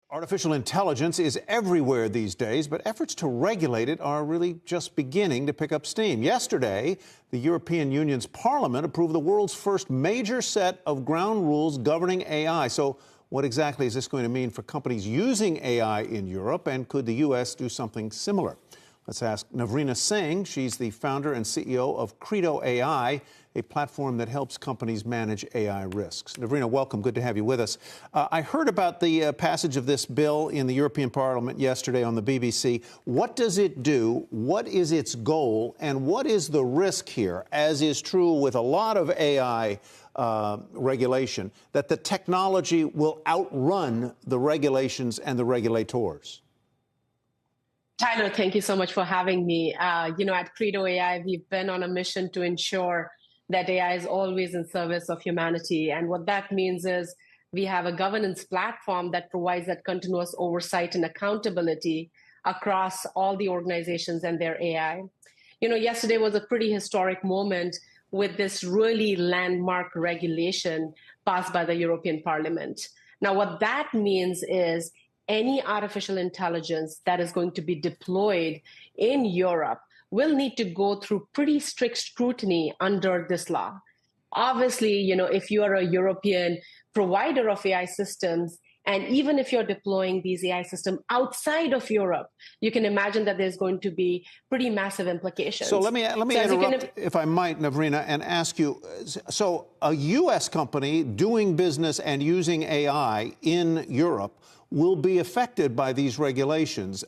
Artificial intelligence is everywhere these days, but efforts to regulate it are really just beginning to pick up steam. Yesterday, the European Union's Parliament approved the world's first major set of ground rules governing AI. So what exactly is this going to mean for companies using AI in Europe, and could the U.S. do something similar? Let's ask Navrina Singh. She's the founder and CEO of Credo AI, a platform that helps companies manage AI risks. Navrina, welcome. Good to have you with us. I heard about the passage of this bill in the European Parliament yesterday on the BBC. What does it do? What is its goal? And what is the risk here, as is true with a lot of AI regulation, that the technology will outrun the regulations and the regulators? Tyler, thank you so much for having me. At Credo AI, we've been on a mission to ensure that AI is always in service of humanity. And what that means is we have a governance platform that provides that continuous oversight and accountability across all the organizations and their AI. Yesterday was a pretty historic moment with this really landmark regulation passed by the European Parliament. Now, what that means is any artificial intelligence that is going to be deployed in Europe will need to go through pretty strict scrutiny under this law. Obviously, if you are a European provider of AI systems, and even if you're deploying these AI systems outside of Europe, you can imagine that there's going to be pretty massive implications. So let me interrupt, if I might, Navrina, and ask you, so a U.S. company doing business and using AI in Europe will be affected by these regulations.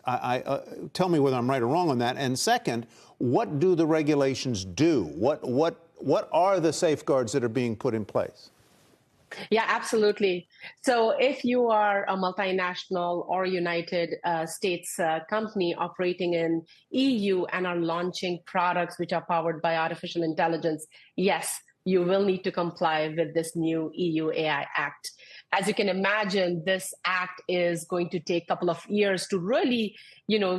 Tell me whether I'm right or wrong on that. And second, what do the regulations do? What are the safeguards that are being put in place? Yeah, absolutely. So if you are a multinational or United States company operating in EU and are launching products which are powered by artificial intelligence, yes, you will need to comply with this new EU AI Act. As you can imagine, this act is going to take a couple of years to really,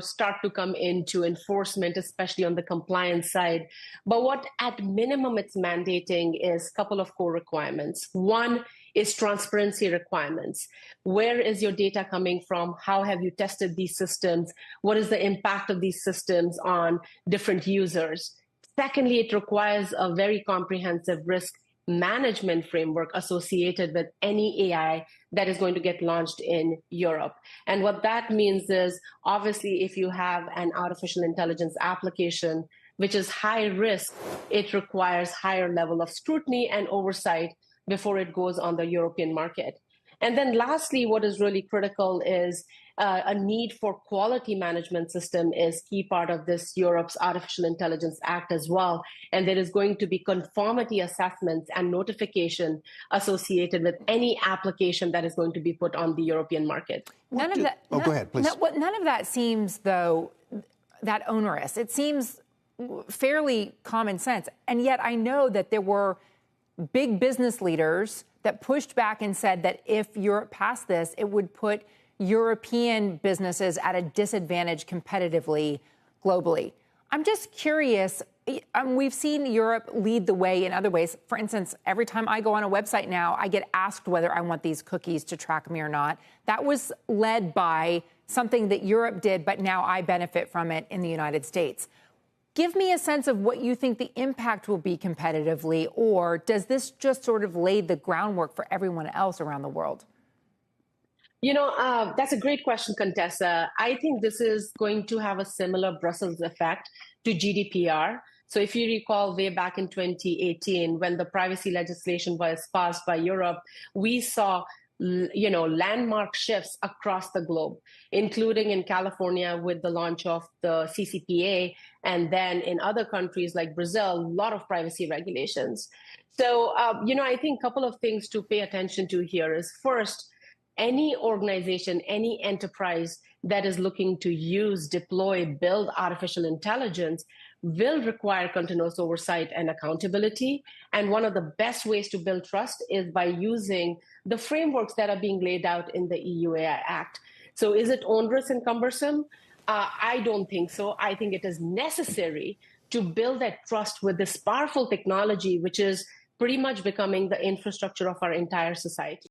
start to come into enforcement, especially on the compliance side. But what at minimum it's mandating is a couple of core requirements. One is transparency requirements. Where is your data coming from? How have you tested these systems? What is the impact of these systems on different users? Secondly, it requires a very comprehensive risk management framework associated with any AI that is going to get launched in Europe. And what that means is, obviously, if you have an artificial intelligence application which is high risk, it requires higher level of scrutiny and oversight before it goes on the European market. And then lastly, what is really critical is a need for quality management system is key part of this Europe's Artificial Intelligence Act as well. And there is going to be conformity assessments and notification associated with any application that is going to be put on the European market. Go ahead, please. None of that seems, though, that onerous. It seems fairly common sense. And yet I know that there were big business leaders that pushed back and said that if Europe passed this, it would put European businesses at a disadvantage competitively globally. I'm just curious, we've seen Europe lead the way in other ways. For instance, every time I go on a website now, I get asked whether I want these cookies to track me or not. That was led by something that Europe did, but now I benefit from it in the United States. Give me a sense of what you think the impact will be competitively, or does this just sort of lay the groundwork for everyone else around the world? That's a great question, Contessa. I think this is going to have a similar Brussels effect to GDPR. So if you recall way back in 2018, when the privacy legislation was passed by Europe, we saw landmark shifts across the globe, including in California with the launch of the CCPA, and then in other countries like Brazil, a lot of privacy regulations. So, I think a couple of things to pay attention to here is, first, any organization, any enterprise that is looking to use, deploy, build artificial intelligence will require continuous oversight and accountability. And one of the best ways to build trust is by using the frameworks that are being laid out in the EU AI Act. So is it onerous and cumbersome? I don't think so. I think it is necessary to build that trust with this powerful technology, which is pretty much becoming the infrastructure of our entire society.